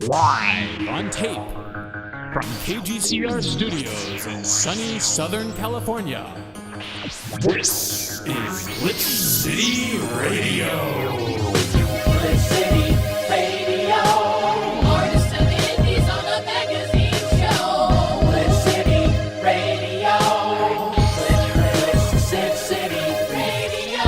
Live on tape from KGCR Studios in sunny Southern California. This is Glitch City Radio. Glitch City Radio. Artists of the Indies on the magazine show. Glitch City Radio. Glitch City Radio.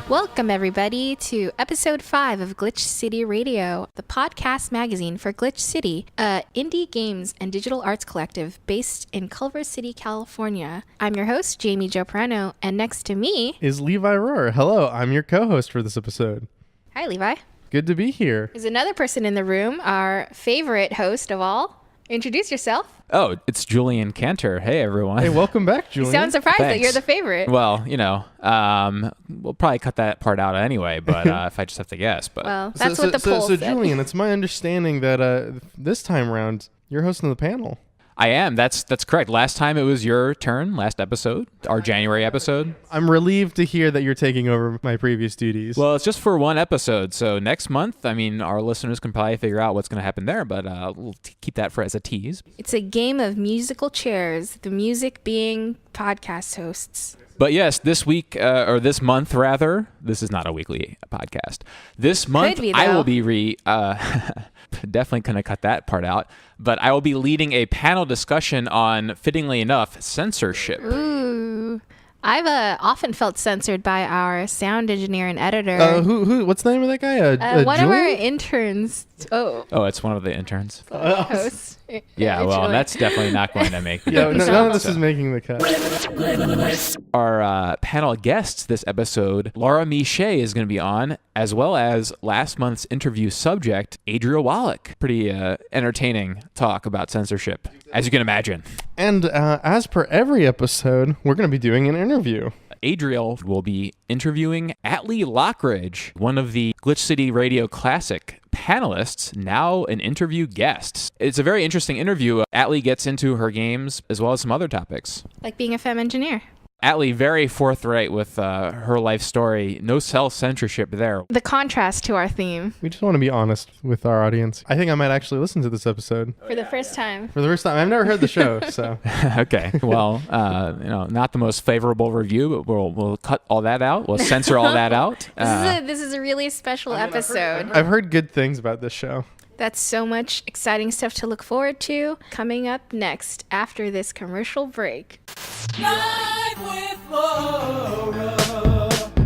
Welcome, everybody, to episode 5 of Glitch City Radio, the podcast magazine for Glitch City, a indie games and digital arts collective based in Culver City, California. I'm your host, Jamie Jo Perano, and next to me is Levi Rohr. Hello, I'm your co-host for this episode. Hi, Levi. Good to be here. There's another person in the room, our favorite host of all. Introduce yourself. Oh, it's Julian Cantor. Hey, everyone. Hey, welcome back, Julian. You sound surprised that Thanks. you're the favorite. Well, you know, we'll probably cut that part out anyway, but if I just have to guess. But Well, that's what the poll So, said. Julian, it's my understanding that this time around, you're hosting the panel. I am. That's correct. Last time it was your turn, last episode, our January episode. I'm relieved to hear that you're taking over my previous duties. Well, it's just for one episode. So next month, I mean, our listeners can probably figure out what's going to happen there, but we'll keep that as a tease. It's a game of musical chairs, the music being podcast hosts. But yes, this week, or this month rather, this is not a weekly podcast. This month, be, I though. will be definitely going to cut that part out, but I will be leading a panel discussion on, fittingly enough, censorship. Ooh. I've often felt censored by our sound engineer and editor. who? What's the name of that guy? One of our Julian? interns. Oh, it's one of the interns. Hosts. Yeah, well, Originally. that's definitely not going to make the Yeah, episode, none of this so. is making the cut. Our panel guests this episode, Laura Miche is going to be on, as well as last month's interview subject, Adriel Wallach. Pretty entertaining talk about censorship, as you can imagine. And as per every episode, we're going to be doing an interview. Adriel will be interviewing Atley Loughridge, one of the Glitch City Radio Classic panelists, now an interview guest. It's a very interesting interview. Atley gets into her games as well as some other topics. Like being a femme engineer. Atley, very forthright with her life story. No self-censorship there. The contrast to our theme We just want to be honest with our audience. I think I might actually listen to this episode for the first time. for the first time. I've never heard the show, so Okay, well, not the most favorable review, but we'll cut all that out. We'll censor all that out. This is a really special episode. I've heard good things about this show. That's so much exciting stuff to look forward to. Coming up next after this commercial break. Live with Laura.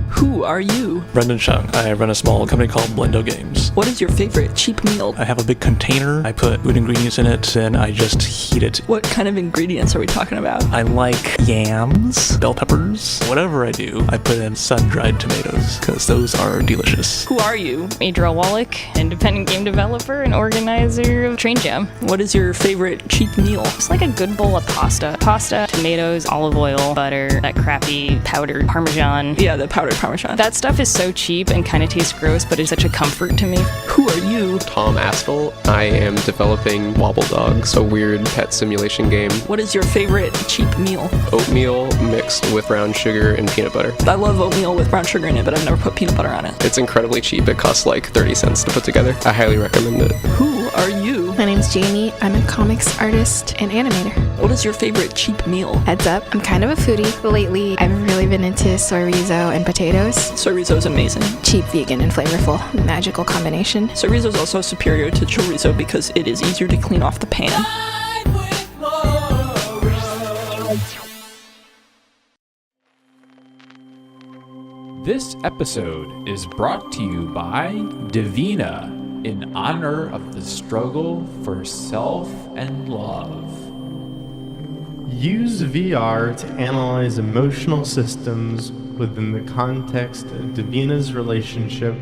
Who are you? Brendan Chung. I run a small company called Blendo Games. What is your favorite cheap meal? I have a big container. I put food ingredients in it, and I just heat it. What kind of ingredients are we talking about? I like yams, bell peppers. Whatever I do, I put in sun-dried tomatoes, because those are delicious. Who are you? Adriel Wallach, independent game developer and organizer of Train Jam. What is your favorite cheap meal? It's like a good bowl of pasta. Pasta, tomatoes, olive oil, butter, that crappy powdered Parmesan. Yeah, the powdered Parmesan. That stuff is so cheap and kind of tastes gross, but it's such a comfort to me. Who are you? Tom Astle. I am developing Wobble Dogs, a weird pet simulation game. What is your favorite cheap meal? Oatmeal mixed with brown sugar and peanut butter. I love oatmeal with brown sugar in it, but I've never put peanut butter on it. It's incredibly cheap. It costs like 30 cents to put together. I highly recommend it. Who are you? My name's Jamie. I'm a comics artist and animator. What is your favorite cheap meal? Heads up, I'm kind of a foodie. Lately, I've really been into soy riso and potatoes. Soy riso is amazing. Cheap, vegan, and flavorful. Magical combination. Soy riso is also superior to chorizo because it is easier to clean off the pan. Live with Laura. This episode is brought to you by Divina in honor of the struggle for self and love. Use VR to analyze emotional systems within the context of Davina's relationship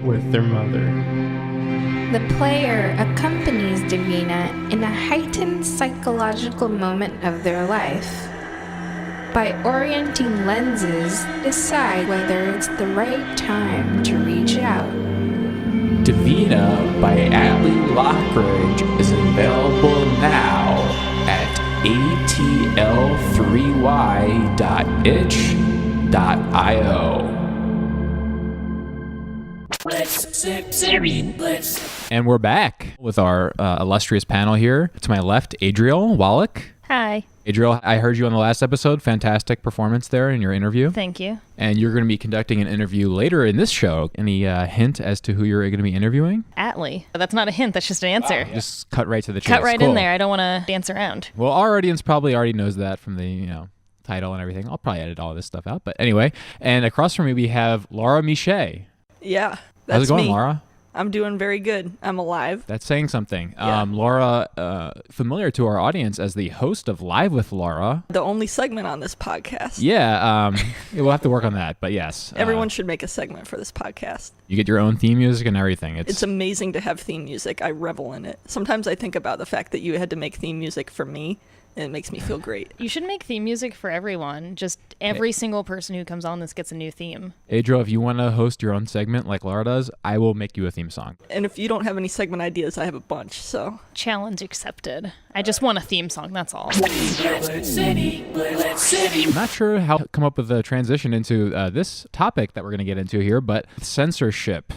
with their mother. The player accompanies Davina in a heightened psychological moment of their life. By orienting lenses, decide whether it's the right time to reach out. Divina by Atley Loughridge is available now at atl3y.itch.io. And we're back with our illustrious panel here. To my left, Adriel Wallach. Hi. Adriel, I heard you on the last episode. Fantastic performance there in your interview. Thank you. And you're going to be conducting an interview later in this show. Any hint as to who you're going to be interviewing? Atley. That's not a hint. That's just an answer. Wow. Just cut right to the chase. Cut right Cool. in there. I don't want to dance around. Well, our audience probably already knows that from the, title and everything. I'll probably edit all this stuff out. But anyway, and across from me, we have Laura Miche. Yeah, that's How's it going, me. Laura? I'm doing very good. I'm alive. That's saying something. Yeah. Laura, familiar to our audience as the host of Live with Laura. The only segment on this podcast. Yeah, we'll have to work on that, but yes. Everyone should make a segment for this podcast. You get your own theme music and everything. It's amazing to have theme music. I revel in it. Sometimes I think about the fact that you had to make theme music for me, and it makes me feel great. You should make theme music for everyone. Just every single person who comes on this gets a new theme. Adriel, if you want to host your own segment like Laura does, I will make you a theme song. And if you don't have any segment ideas, I have a bunch, so. Challenge accepted. I just want a theme song, that's all. I'm not sure how to come up with a transition into this topic that we're going to get into here, but censorship.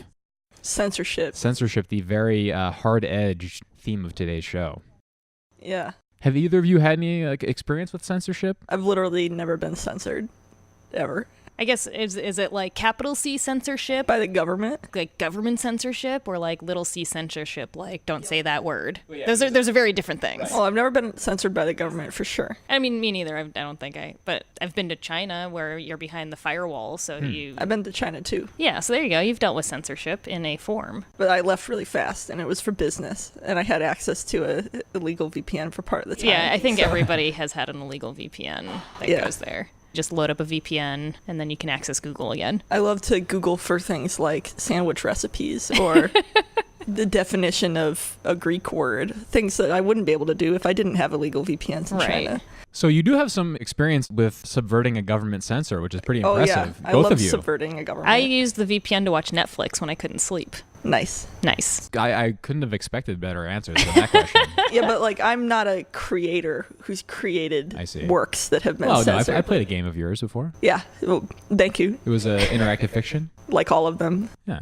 Censorship. Censorship, the very hard-edged theme of today's show. Yeah. Have either of you had any experience with censorship? I've literally never been censored. Ever. I guess, is it like capital C censorship? By the government? Like government censorship, or like little c censorship, like don't say that word? Those are very different things. Well, I've never been censored by the government, for sure. I mean, me neither. I don't think but I've been to China where you're behind the firewall, so I've been to China, too. Yeah, so there you go. You've dealt with censorship in a form. But I left really fast, and it was for business, and I had access to a illegal VPN for part of the time. Yeah, I think everybody has had an illegal VPN that goes there. Just load up a VPN, and then you can access Google again. I love to Google for things like sandwich recipes or the definition of a Greek word, things that I wouldn't be able to do if I didn't have illegal VPNs in China. So you do have some experience with subverting a government censor, which is pretty impressive. Oh, yeah. Both I love of you. subverting a government. I used the VPN to watch Netflix when I couldn't sleep. Nice. I couldn't have expected better answers to that question. Yeah, but I'm not a creator who's created works that have been censored. I played a game of yours before. Yeah, well, thank you. It was interactive fiction. Like all of them. Yeah,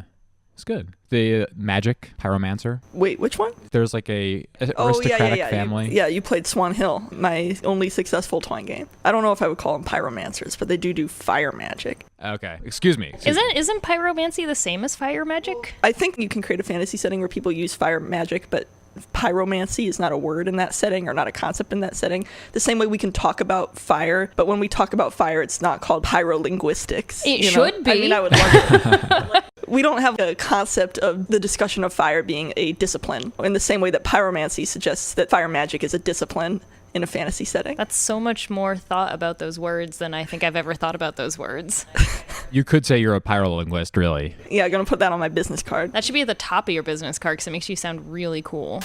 it's good. The Magic Pyromancer. Wait, which one? There's like a aristocratic family. You played Swan Hill, my only successful toy game. I don't know if I would call them pyromancers, but they do fire magic. Okay, excuse me. Isn't pyromancy the same as fire magic? I think you can create a fantasy setting where people use fire magic, but pyromancy is not a word in that setting or not a concept in that setting. The same way we can talk about fire, but when we talk about fire, it's not called pyrolinguistics. It should be. I mean, I would love it. We don't have a concept of the discussion of fire being a discipline in the same way that pyromancy suggests that fire magic is a discipline in a fantasy setting. That's so much more thought about those words than I think I've ever thought about those words. You could say you're a pyrolinguist, really. Yeah, I'm going to put that on my business card. That should be at the top of your business card because it makes you sound really cool.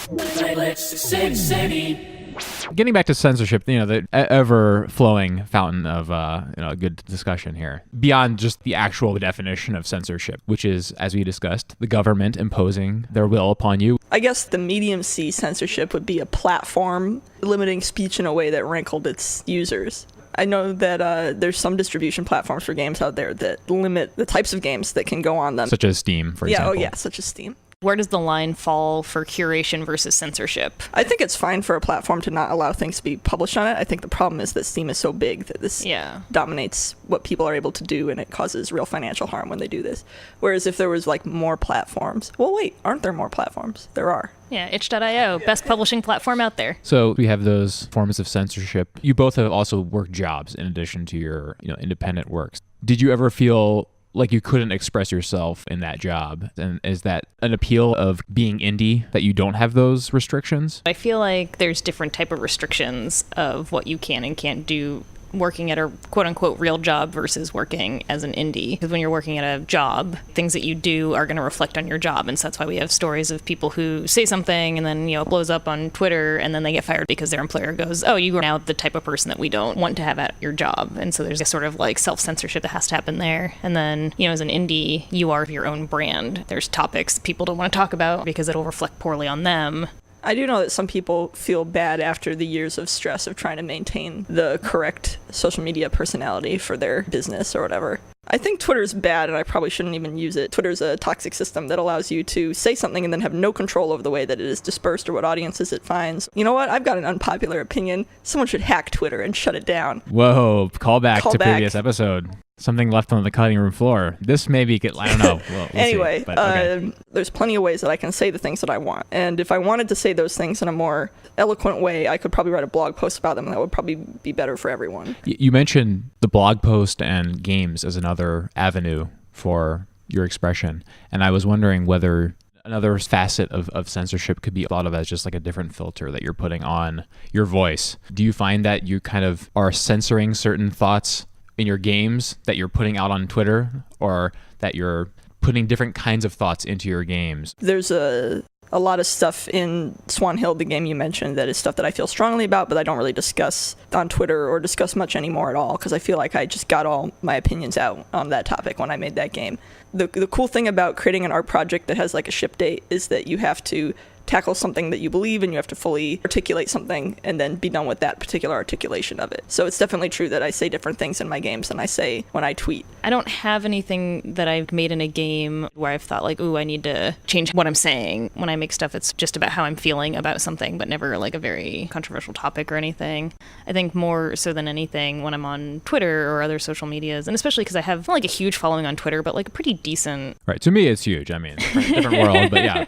Getting back to censorship, the ever-flowing fountain of good discussion here. Beyond just the actual definition of censorship, which is, as we discussed, the government imposing their will upon you. I guess the medium C censorship would be a platform limiting speech in a way that rankled its users. I know that there's some distribution platforms for games out there that limit the types of games that can go on them. Such as Steam, for example. Such as Steam. Where does the line fall for curation versus censorship? I think it's fine for a platform to not allow things to be published on it. I think the problem is that Steam is so big that this dominates what people are able to do, and it causes real financial harm when they do this. Whereas if there was more platforms... Well, wait, aren't there more platforms? There are. Yeah, itch.io, best publishing platform out there. So we have those forms of censorship. You both have also worked jobs in addition to your independent works. Did you ever feel like you couldn't express yourself in that job? And is that an appeal of being indie, that you don't have those restrictions? I feel like there's different type of restrictions of what you can and can't do working at a quote-unquote real job versus working as an indie. Because when you're working at a job, things that you do are going to reflect on your job. And so that's why we have stories of people who say something and then, it blows up on Twitter and then they get fired because their employer goes, oh, you are now the type of person that we don't want to have at your job. And so there's a sort of self-censorship that has to happen there. And then, as an indie, you are your own brand. There's topics people don't want to talk about because it'll reflect poorly on them. I do know that some people feel bad after the years of stress of trying to maintain the correct social media personality for their business or whatever. I think Twitter's bad, and I probably shouldn't even use it. Twitter's a toxic system that allows you to say something and then have no control over the way that it is dispersed or what audiences it finds. You know what? I've got an unpopular opinion. Someone should hack Twitter and shut it down. Whoa, call back to previous episode. Something left on the cutting room floor. This maybe I don't know. We'll anyway, see, but okay. There's plenty of ways that I can say the things that I want. And if I wanted to say those things in a more eloquent way, I could probably write a blog post about them. That would probably be better for everyone. You mentioned the blog post and games as another avenue for your expression. And I was wondering whether another facet of censorship could be thought of as just like a different filter that you're putting on your voice. Do you find that you kind of are censoring certain thoughts in your games that you're putting out on Twitter, or that you're putting different kinds of thoughts into your games? There's a lot of stuff in Swan Hill, the game you mentioned, that is stuff that I feel strongly about, but I don't really discuss on Twitter or discuss much anymore at all, because I feel like I just got all my opinions out on that topic when I made that game. The cool thing about creating an art project that has like a ship date is that you have to tackle something that you believe, and you have to fully articulate something and then be done with that particular articulation of it. So it's definitely true that I say different things in my games than I say when I tweet. I don't have anything that I've made in a game where I've thought like, ooh, I need to change what I'm saying. When I make stuff, it's just about how I'm feeling about something, but never like a very controversial topic or anything. I think more so than anything when I'm on Twitter or other social medias, and especially because I have like a huge following on Twitter, but like a pretty decent... Right. To me, it's huge. I mean, different world, but yeah.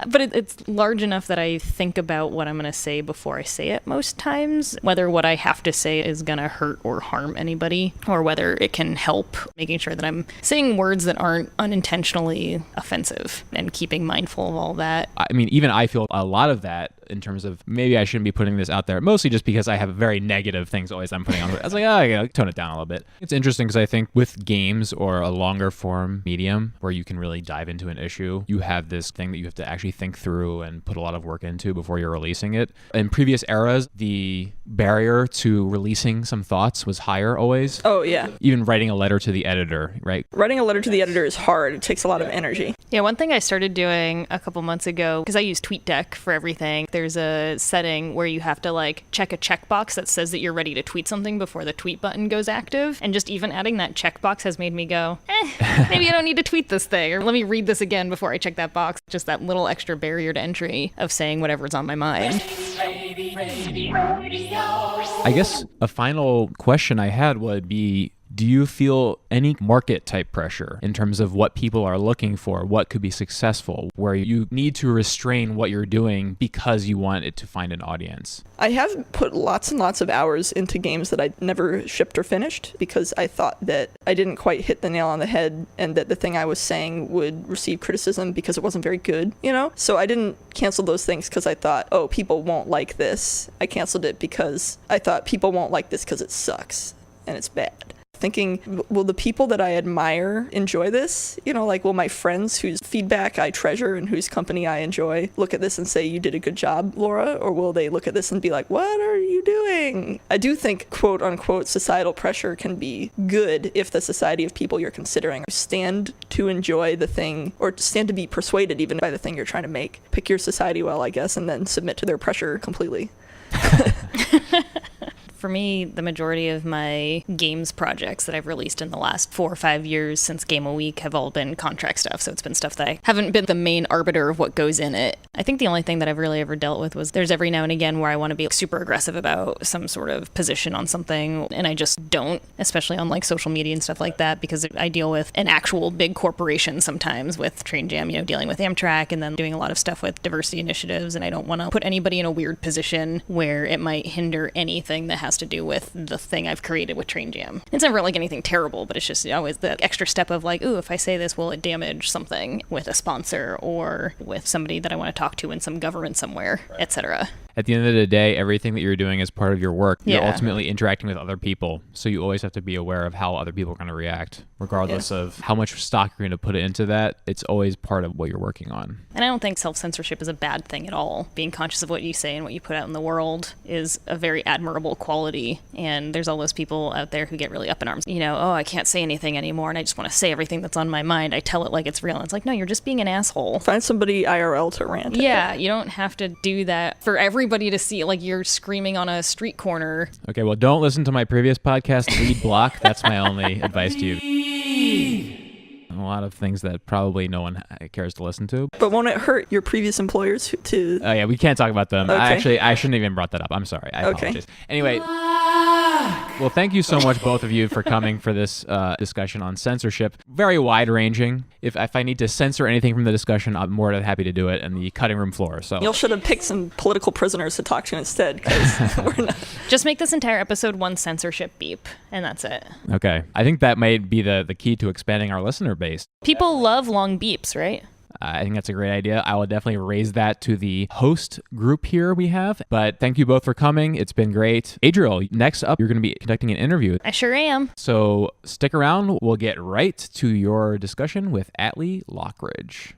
But it's large enough that I think about what I'm going to say before I say it most times, whether what I have to say is going to hurt or harm anybody, or whether it can help, making sure that I'm saying words that aren't unintentionally offensive and keeping mindful of all that. I mean, even I feel a lot of that in terms of maybe I shouldn't be putting this out there, mostly just because I have very negative things always I'm putting on. I was like, I gotta tone it down a little bit. It's interesting because I think with games or a longer form medium where you can really dive into an issue, you have this thing that you have to actually think through and put a lot of work into before you're releasing it. In previous eras, the barrier to releasing some thoughts was higher always. Oh, yeah. Even writing a letter to the editor, right? Writing a letter to the editor is hard. It takes a lot of energy. Yeah, one thing I started doing a couple months ago, because I use TweetDeck for everything, there's a setting where you have to like check a checkbox that says that you're ready to tweet something before the tweet button goes active. And just even adding that checkbox has made me go, maybe I don't need to tweet this thing, or let me read this again before I check that box. Just that little extra barrier to entry of saying whatever's on my mind. I guess a final question I had would be, do you feel any market type pressure in terms of what people are looking for, what could be successful, where you need to restrain what you're doing because you want it to find an audience? I have put lots and lots of hours into games that I never shipped or finished because I thought that I didn't quite hit the nail on the head and that the thing I was saying would receive criticism because it wasn't very good, you know? So I didn't cancel those things because I thought, oh, people won't like this. I canceled it because I thought people won't like this because it sucks and it's bad. Thinking, will the people that I admire enjoy this? You know, like, will my friends whose feedback I treasure and whose company I enjoy look at this and say, you did a good job, Laura? Or will they look at this and be like, what are you doing? I do think, quote unquote, societal pressure can be good if the society of people you're considering stand to enjoy the thing, or stand to be persuaded even by the thing you're trying to make. Pick your society well, I guess, and then submit to their pressure completely. For me, the majority of my games projects that I've released in the last 4 or 5 years since Game a Week have all been contract stuff, so it's been stuff that I haven't been the main arbiter of what goes in it. I think the only thing that I've really ever dealt with was there's every now and again where I want to be super aggressive about some sort of position on something, and I just don't, especially on like social media and stuff like that, because I deal with an actual big corporation sometimes with Train Jam, you know, dealing with Amtrak and then doing a lot of stuff with diversity initiatives, and I don't want to put anybody in a weird position where it might hinder anything that has to do with the thing I've created with Train Jam. It's never like anything terrible, but it's just always the extra step of like, ooh, if I say this, will it damage something with a sponsor or with somebody that I want to talk to in some government somewhere, etc. At the end of the day, everything that you're doing is part of your work. Yeah. You're ultimately interacting with other people, so you always have to be aware of how other people are going to react, regardless of how much stock you're going to put into that. It's always part of what you're working on. And I don't think self-censorship is a bad thing at all. Being conscious of what you say and what you put out in the world is a very admirable quality. And there's all those people out there who get really up in arms. You know, oh, I can't say anything anymore, and I just want to say everything that's on my mind. I tell it like it's real. And it's like, no, you're just being an asshole. Find somebody IRL to rant at. Yeah, you don't have to do that for everybody to see. Like you're screaming on a street corner. Okay, well, don't listen to my previous podcast, Lead Block. That's my only advice to you. A lot of things that probably no one cares to listen to. But won't it hurt your previous employers to... Oh, yeah, we can't talk about them. Okay. I shouldn't have even brought that up. I'm sorry. I apologize. Anyway, well, thank you so much, both of you, for coming for this discussion on censorship. Very wide-ranging. If I need to censor anything from the discussion, I'm more than happy to do it in the cutting room floor. So You should have picked some political prisoners to talk to instead, because we're not... Just make this entire episode one censorship beep, and that's it. Okay. I think that might be the key to expanding our listener base. People love long beeps, right? I think that's a great idea. I will definitely raise that to the host group here we have. But thank you both for coming. It's been great. Adriel, next up, you're going to be conducting an interview. I sure am. So stick around. We'll get right to your discussion with Atley Loughridge.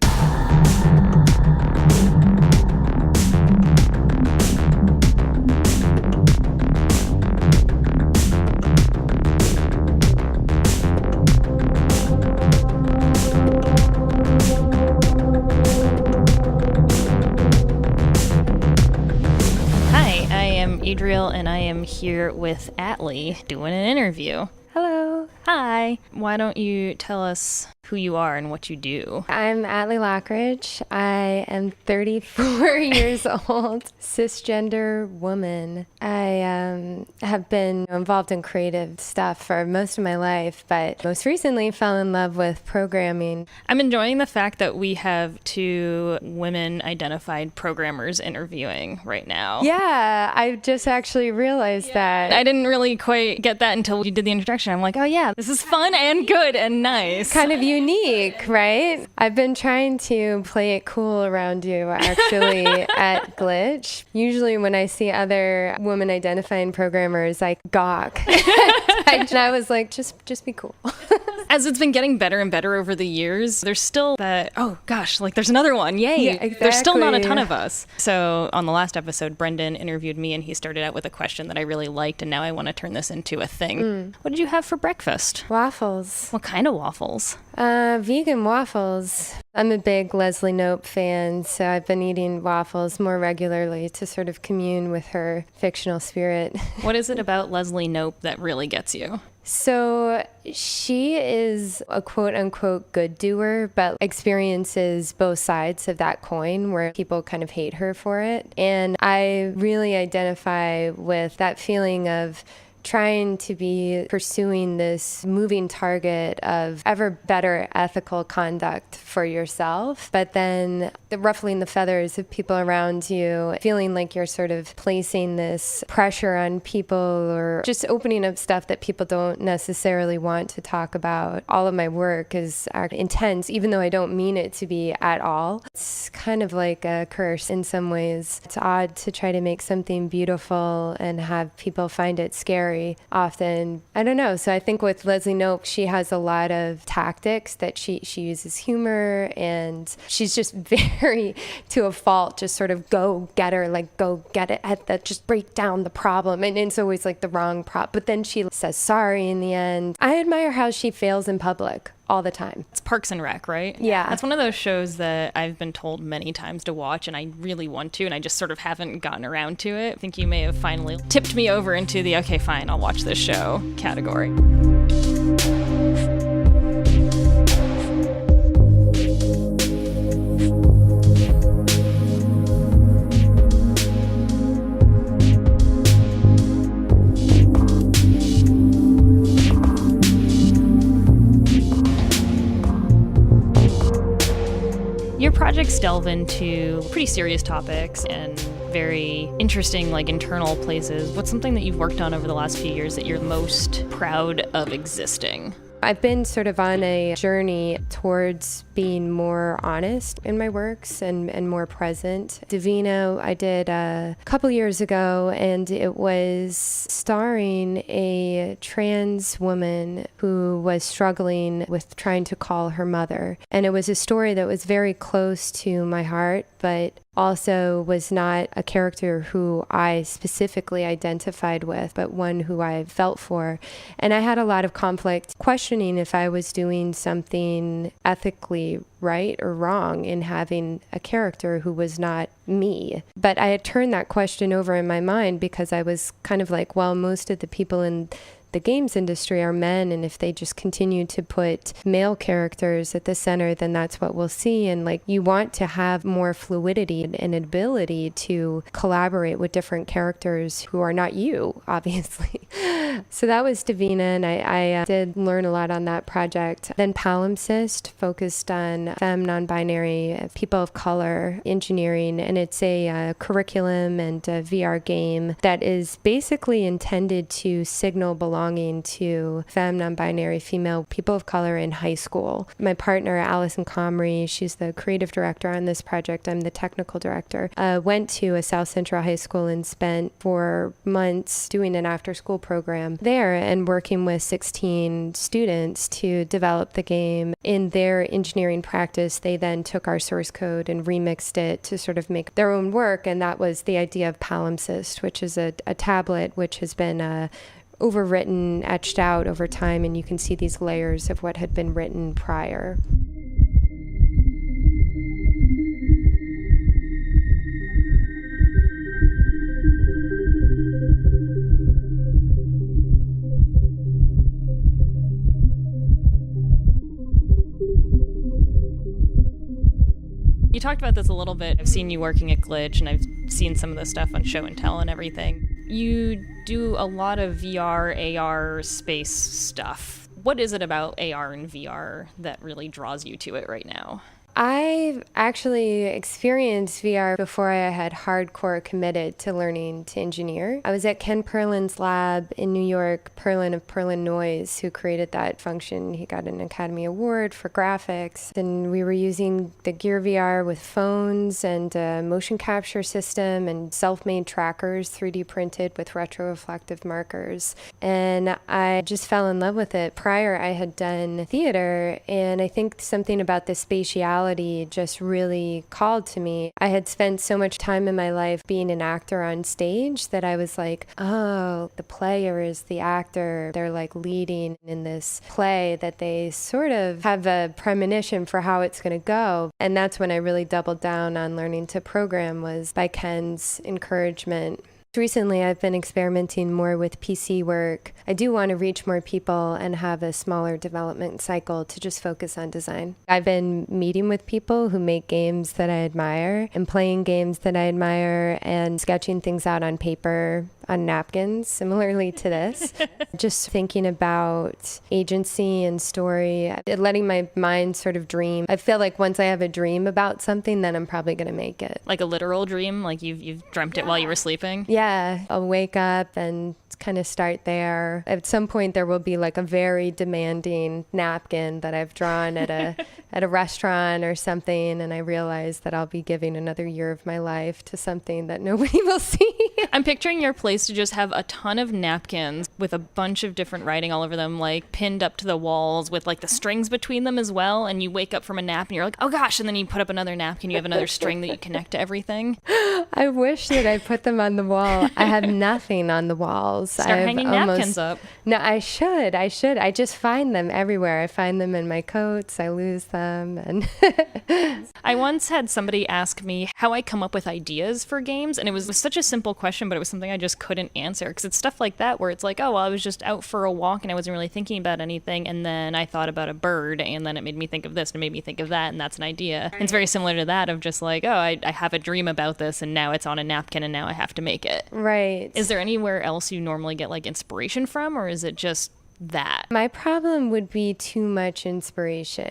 Adriel, and I am here with Atley doing an interview. Hello. Hi. Why don't you tell us who you are and what you do? I'm Atley Loughridge. I am 34 years old, cisgender woman. I have been involved in creative stuff for most of my life, but most recently fell in love with programming. I'm enjoying the fact that we have two women-identified programmers interviewing right now. Yeah, I just actually realized that. I didn't really quite get that until you did the introduction. I'm like, oh yeah, this is fun and good and nice. Kind of unique, right? I've been trying to play it cool around you, actually, at Glitch. Usually when I see other women identifying programmers, I gawk. And I was like, just be cool. As it's been getting better and better over the years, there's still that, oh gosh, like there's another one, yay. Yeah, exactly. There's still not a ton of us. So on the last episode, Brendan interviewed me and he started out with a question that I really liked, and now I want to turn this into a thing. What did you have for breakfast? Waffles. What kind of waffles? Vegan waffles. I'm a big Leslie Knope fan, so I've been eating waffles more regularly to sort of commune with her fictional spirit. What is it about Leslie Knope that really gets you? So she is a quote-unquote good doer, but experiences both sides of that coin where people kind of hate her for it. And I really identify with that feeling of trying to be pursuing this moving target of ever better ethical conduct for yourself, but then ruffling the feathers of people around you, feeling like you're sort of placing this pressure on people or just opening up stuff that people don't necessarily want to talk about. All of my work is intense, even though I don't mean it to be at all. It's kind of like a curse in some ways. It's odd to try to make something beautiful and have people find it scary often. I don't know. So I think with Leslie Knope, she has a lot of tactics that she uses humor, and she's just very, to a fault, just sort of go get her, like go get it at that, just break down the problem. And it's always like the wrong prop. But then she says sorry in the end. I admire how she fails in public all the time. It's Parks and Rec, right? Yeah. That's one of those shows that I've been told many times to watch, and I really want to, and I just sort of haven't gotten around to it. I think you may have finally tipped me over into the, okay, fine, I'll watch this show category. Your projects delve into pretty serious topics and very interesting, like, internal places. What's something that you've worked on over the last few years that you're most proud of existing? I've been sort of on a journey towards being more honest in my works and more present. Divino, I did a couple years ago, and it was starring a trans woman who was struggling with trying to call her mother. And it was a story that was very close to my heart, but also was not a character who I specifically identified with, but one who I felt for. And I had a lot of conflict questioning if I was doing something ethically right or wrong in having a character who was not me. But I had turned that question over in my mind because I was kind of like, well, most of the people in the games industry are men, and if they just continue to put male characters at the center, then that's what we'll see. And like, you want to have more fluidity and ability to collaborate with different characters who are not you, obviously. So that was Davina, and I did learn a lot on that project. Then Palimpsest focused on femme, non-binary, people of color, engineering, and it's a curriculum and a VR game that is basically intended to signal belonging to femme, non-binary, female, people of color in high school. My partner, Allison Comrie, she's the creative director on this project. I'm the technical director. Went to a South Central high school and spent 4 months doing an after-school program there and working with 16 students to develop the game. In their engineering practice, they then took our source code and remixed it to sort of make their own work, and that was the idea of Palimpsest, which is a tablet which has been overwritten, etched out over time, and you can see these layers of what had been written prior. You talked about this a little bit. I've seen you working at Glitch, and I've seen some of the stuff on Show and Tell and everything. You do a lot of VR, AR, space stuff. What is it about AR and VR that really draws you to it right now? I've actually experienced VR before I had hardcore committed to learning to engineer. I was at Ken Perlin's lab in New York, Perlin of Perlin Noise, who created that function. He got an Academy Award for graphics. And we were using the Gear VR with phones and a motion capture system and self-made trackers, 3D printed with retroreflective markers. And I just fell in love with it. Prior, I had done theater, and I think something about the spatiality just really called to me. I had spent so much time in my life being an actor on stage that I was like, oh, the player is the actor. They're like leading in this play that they sort of have a premonition for how it's going to go. And that's when I really doubled down on learning to program, was by Ken's encouragement. Recently, I've been experimenting more with PC work. I do want to reach more people and have a smaller development cycle to just focus on design. I've been meeting with people who make games that I admire and playing games that I admire and sketching things out on paper, on napkins, similarly to this. Just thinking about agency and story, letting my mind sort of dream. I feel like once I have a dream about something, then I'm probably going to make it. Like a literal dream? Like you've dreamt it while you were sleeping? Yeah, I'll wake up and kind of start there. At some point, there will be like a very demanding napkin that I've drawn at a restaurant or something, and I realize that I'll be giving another year of my life to something that nobody will see. I'm picturing your place to just have a ton of napkins with a bunch of different writing all over them, like pinned up to the walls with like the strings between them as well, and you wake up from a nap and you're like, oh gosh, and then you put up another napkin, you have another string that you connect to everything. I wish that I put them on the wall. I have nothing on the walls. Start hanging napkins up. No, I should. I just find them everywhere. I find them in my coats. I lose them. And I once had somebody ask me how I come up with ideas for games, and it was such a simple question, but it was something I just couldn't answer, because it's stuff like that where it's like, oh, well, I was just out for a walk and I wasn't really thinking about anything, and then I thought about a bird, and then it made me think of this and it made me think of that, and that's an idea. And it's very similar to that of just like, oh, I have a dream about this, and now it's on a napkin, and now I have to make it. Right. Is there anywhere else you normally get like inspiration from, or is it just that? My problem would be too much inspiration.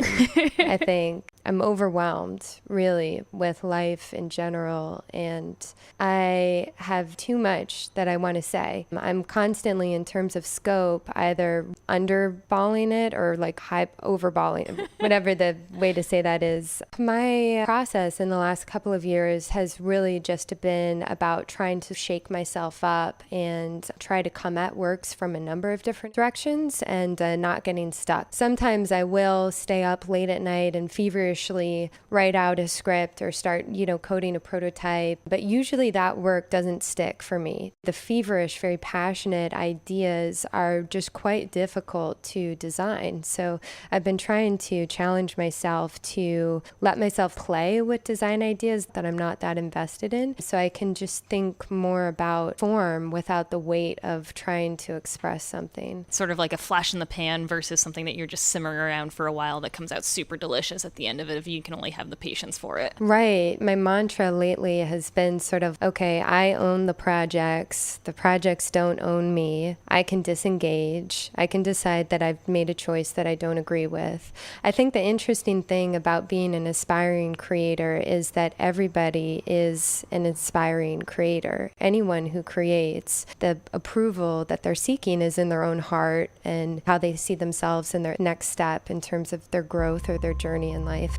I think I'm overwhelmed, really, with life in general, and I have too much that I want to say. I'm constantly, in terms of scope, either underballing it or like overballing it, whatever the way to say that is. My process in the last couple of years has really just been about trying to shake myself up and try to come at works from a number of different directions and not getting stuck. Sometimes I will stay up late at night and feverishly feverishly write out a script or start, coding a prototype. But usually that work doesn't stick for me. The feverish, very passionate ideas are just quite difficult to design. So I've been trying to challenge myself to let myself play with design ideas that I'm not that invested in, so I can just think more about form without the weight of trying to express something. Sort of like a flash in the pan versus something that you're just simmering around for a while that comes out super delicious at the end of it if you can only have the patience for it. Right. My mantra lately has been sort of, okay, I own the projects don't own me. I can disengage. I can decide that I've made a choice that I don't agree with. I think the interesting thing about being an aspiring creator is that everybody is an aspiring creator. Anyone who creates, the approval that they're seeking is in their own heart and how they see themselves in their next step in terms of their growth or their journey in life.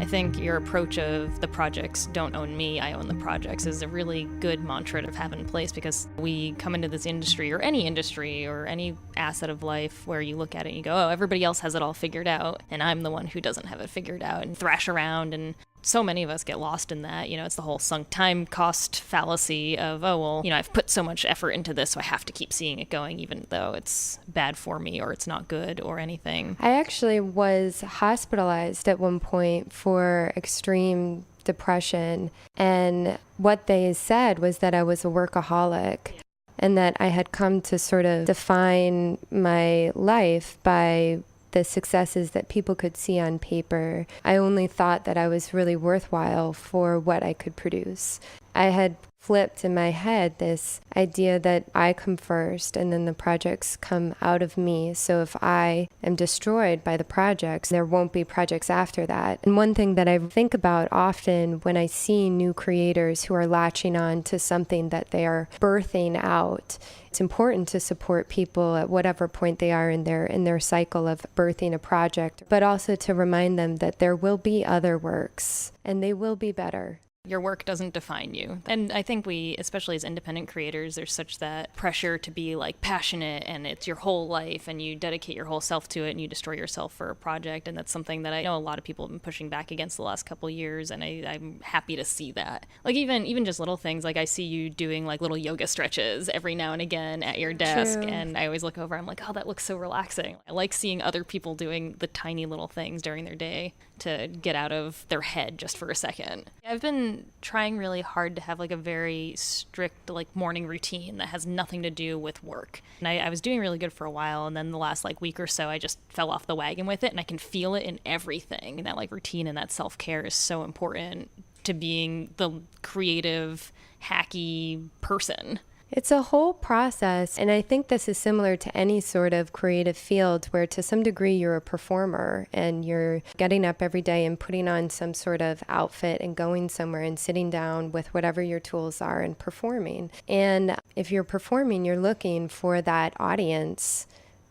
I think your approach of the projects don't own me, I own the projects is a really good mantra to have in place, because we come into this industry or any asset of life where you look at it and you go, oh, everybody else has it all figured out and I'm the one who doesn't have it figured out, and thrash around. And so many of us get lost in that. It's the whole sunk time cost fallacy of, oh, well, I've put so much effort into this, so I have to keep seeing it going, even though it's bad for me or it's not good or anything. I actually was hospitalized at one point for extreme depression. And what they said was that I was a workaholic and that I had come to sort of define my life by the successes that people could see on paper. I only thought that I was really worthwhile for what I could produce. I had flipped in my head this idea that I come first and then the projects come out of me. So if I am destroyed by the projects, there won't be projects after that. And one thing that I think about often when I see new creators who are latching on to something that they are birthing out, it's important to support people at whatever point they are in their cycle of birthing a project, but also to remind them that there will be other works and they will be better. Your work doesn't define you. And I think we, especially as independent creators, there's such that pressure to be like passionate and it's your whole life and you dedicate your whole self to it and you destroy yourself for a project. And that's something that I know a lot of people have been pushing back against the last couple of years. And I'm happy to see that. Like even just little things, like I see you doing like little yoga stretches every now and again at your desk. True. And I always look over, I'm like, oh, that looks so relaxing. I like seeing other people doing the tiny little things during their day to get out of their head just for a second. I've been trying really hard to have like a very strict like morning routine that has nothing to do with work. And I was doing really good for a while, and then the last like week or so I just fell off the wagon with it, and I can feel it in everything. And that like routine and that self-care is so important to being the creative, hacky person. It's a whole process, and I think this is similar to any sort of creative field where to some degree you're a performer and you're getting up every day and putting on some sort of outfit and going somewhere and sitting down with whatever your tools are and performing. And if you're performing, you're looking for that audience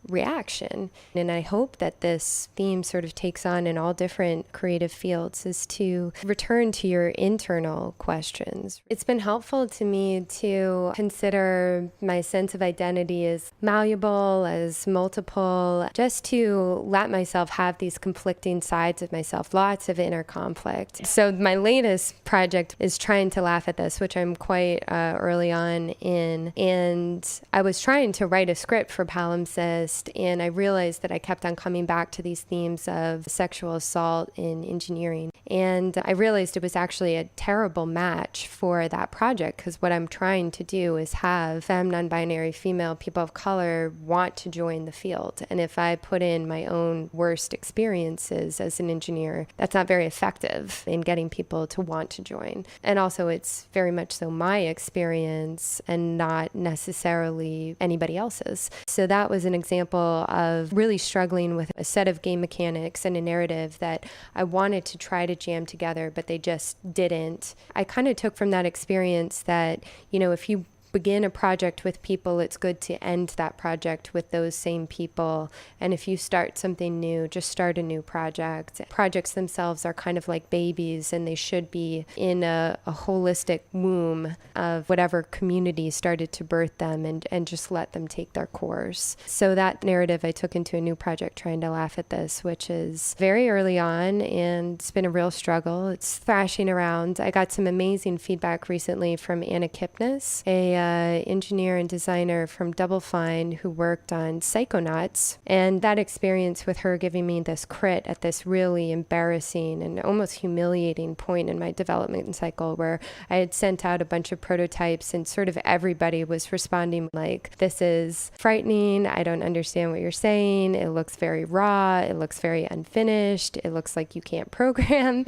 reaction. And I hope that this theme sort of takes on in all different creative fields is to return to your internal questions. It's been helpful to me to consider my sense of identity as malleable, as multiple, just to let myself have these conflicting sides of myself, lots of inner conflict. So my latest project is trying to laugh at this, which I'm quite early on in. And I was trying to write a script for Palimpsest, and I realized that I kept on coming back to these themes of sexual assault in engineering. And I realized it was actually a terrible match for that project, because what I'm trying to do is have femme, non-binary, female, people of color want to join the field. And if I put in my own worst experiences as an engineer, that's not very effective in getting people to want to join. And also it's very much so my experience and not necessarily anybody else's. So that was an example example of really struggling with a set of game mechanics and a narrative that I wanted to try to jam together, but they just didn't. I kind of took from that experience that, if you begin a project with people, it's good to end that project with those same people. And if you start something new, just start a new project. Projects themselves are kind of like babies, and they should be in a holistic womb of whatever community started to birth them, and just let them take their course. So that narrative I took into a new project, trying to laugh at this, which is very early on, and it's been a real struggle. It's thrashing around. I got some amazing feedback recently from Anna Kipnis, a engineer and designer from Double Fine who worked on Psychonauts, and that experience with her giving me this crit at this really embarrassing and almost humiliating point in my development cycle, where I had sent out a bunch of prototypes and sort of everybody was responding like, this is frightening, I don't understand what you're saying, it looks very raw, it looks very unfinished, it looks like you can't program.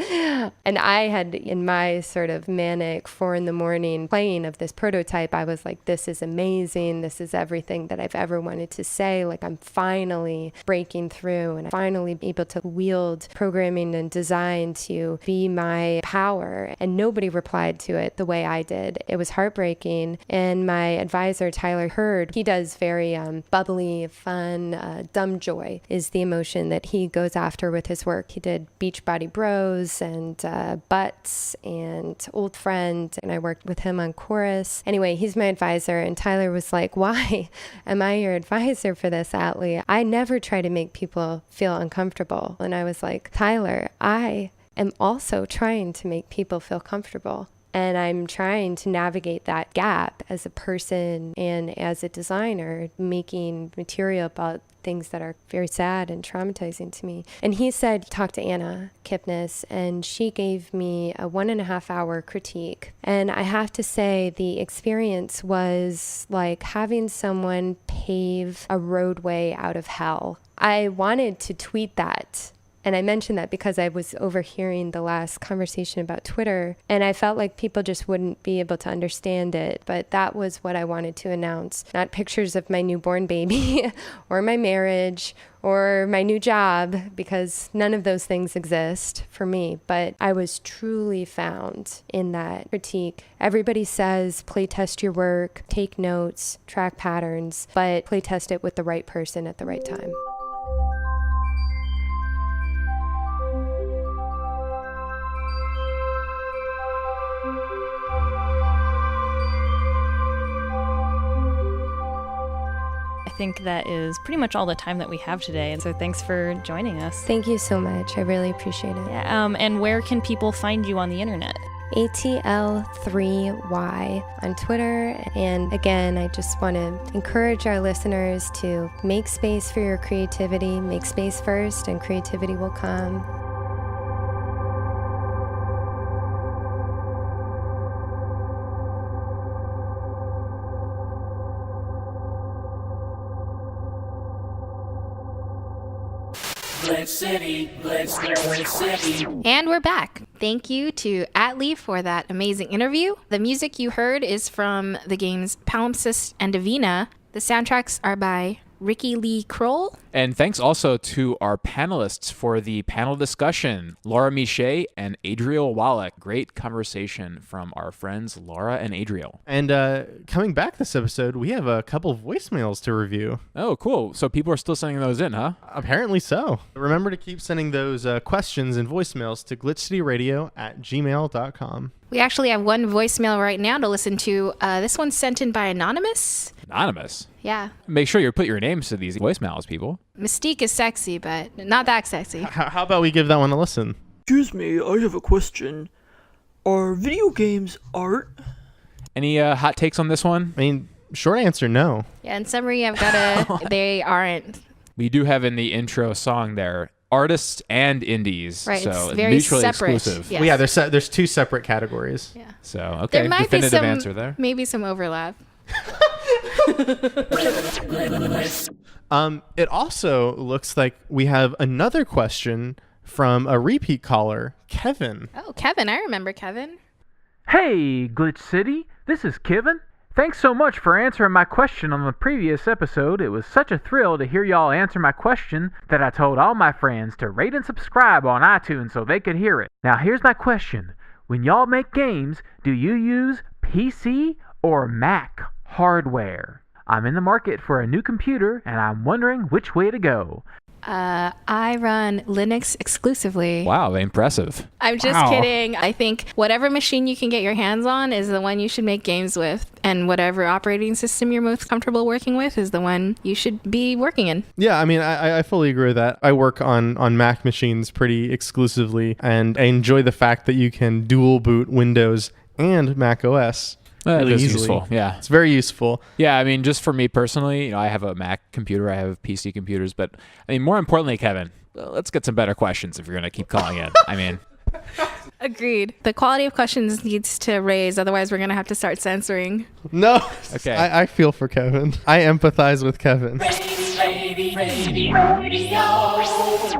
And I had, in my sort of manic 4 a.m. playing of this prototype, I was like, this is amazing. This is everything that I've ever wanted to say. Like, I'm finally breaking through, and I'm finally able to wield programming and design to be my power. And nobody replied to it the way I did. It was heartbreaking. And my advisor, Tyler Hurd, he does very bubbly, fun, dumb joy is the emotion that he goes after with his work. He did Beachbody Bros and Butts and Old Friend, and I worked with him on Chorus. Anyway, he's my advisor, and Tyler was like, why am I your advisor for this, Atley? I never try to make people feel uncomfortable. And I was like, Tyler, I am also trying to make people feel comfortable. And I'm trying to navigate that gap as a person and as a designer, making material about things that are very sad and traumatizing to me. And he said, talk to Anna Kipnis, and she gave me a 1.5 hour critique. And I have to say, the experience was like having someone pave a roadway out of hell. I wanted to tweet that. And I mentioned that because I was overhearing the last conversation about Twitter, and I felt like people just wouldn't be able to understand it. But that was what I wanted to announce. Not pictures of my newborn baby or my marriage or my new job, because none of those things exist for me. But I was truly found in that critique. Everybody says playtest your work, take notes, track patterns, but playtest it with the right person at the right time. I think that is pretty much all the time that we have today. And so thanks for joining us. Thank you so much. I really appreciate it. Yeah, and where can people find you on the internet? ATL3Y on Twitter. And again, I just want to encourage our listeners to make space for your creativity. Make space first, and creativity will come. Glitch City, Glitch City. And we're back. Thank you to Atley for that amazing interview. The music you heard is from the games Palimpsest and Divina. The soundtracks are by Ricky Lee Kroll. And thanks also to our panelists for the panel discussion, Laura Miche and Adriel Wallach. Great conversation from our friends Laura and Adriel. And coming back this episode, we have a couple of voicemails to review. Oh, cool. So people are still sending those in, huh? Apparently so. Remember to keep sending those questions and voicemails to glitchcityradio@gmail.com. We actually have one voicemail right now to listen to. This one's sent in by Anonymous. Anonymous? Yeah. Make sure you put your names to these voicemails, people. Mystique is sexy, but not that sexy. How about we give that one a listen? Excuse me, I have a question. Are video games art? Any hot takes on this one? I mean, short answer, no. Yeah, in summary, I've got a... They aren't. We do have in the intro song there, artists and indies. Right, so it's very mutually separate. exclusive. Yes. Well, yeah, there's two separate categories. Yeah. So, okay, There might definitive be some, answer there. maybe some overlap. It also looks like we have another question from a repeat caller, Kevin. Oh, Kevin. I remember Kevin. Hey, Glitch City. This is Kevin. Thanks so much for answering my question on the previous episode. It was such a thrill to hear y'all answer my question that I told all my friends to rate and subscribe on iTunes so they could hear it. Now here's my question. When y'all make games, do you use PC or Mac hardware? I'm in the market for a new computer and I'm wondering which way to go. I run Linux exclusively. Wow, impressive. I'm just kidding. I think whatever machine you can get your hands on is the one you should make games with. And whatever operating system you're most comfortable working with is the one you should be working in. Yeah, I mean, I fully agree with that. I work on Mac machines pretty exclusively, and I enjoy the fact that you can dual boot Windows and Mac OS. Really easily. Useful, yeah. It's very useful. Yeah, I mean, just for me personally, I have a Mac computer, I have PC computers, but I mean, more importantly, Kevin, let's get some better questions if you're going to keep calling in. I mean... Agreed. The quality of questions needs to raise, otherwise we're going to have to start censoring. No. Okay. I feel for Kevin. I empathize with Kevin.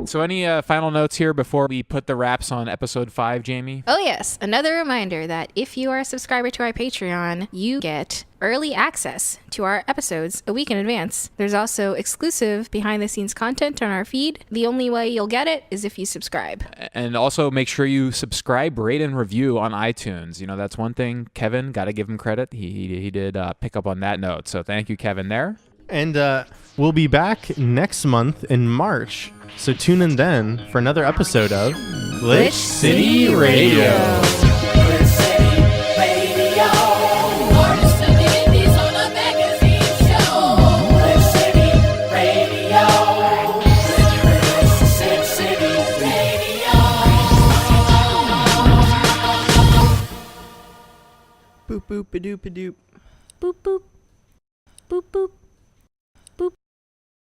So any final notes here before we put the wraps on episode 5, Jamie? Oh yes, another reminder that if you are a subscriber to our Patreon, you get early access to our episodes a week in advance. There's also exclusive behind-the-scenes content on our feed. The only way you'll get it is if you subscribe. And also make sure you subscribe, rate, and review on iTunes. You know, that's one thing. Kevin, got to give him credit. He did pick up on that note. So thank you, Kevin, there. And we'll be back next month in March. So tune in then for another episode of Glitch City Radio. Glitch City Radio. Artists and indies on a magazine show. Glitch City Radio. Glitch City Radio. Boop boop a doop a doop. Boop boop. Boop boop.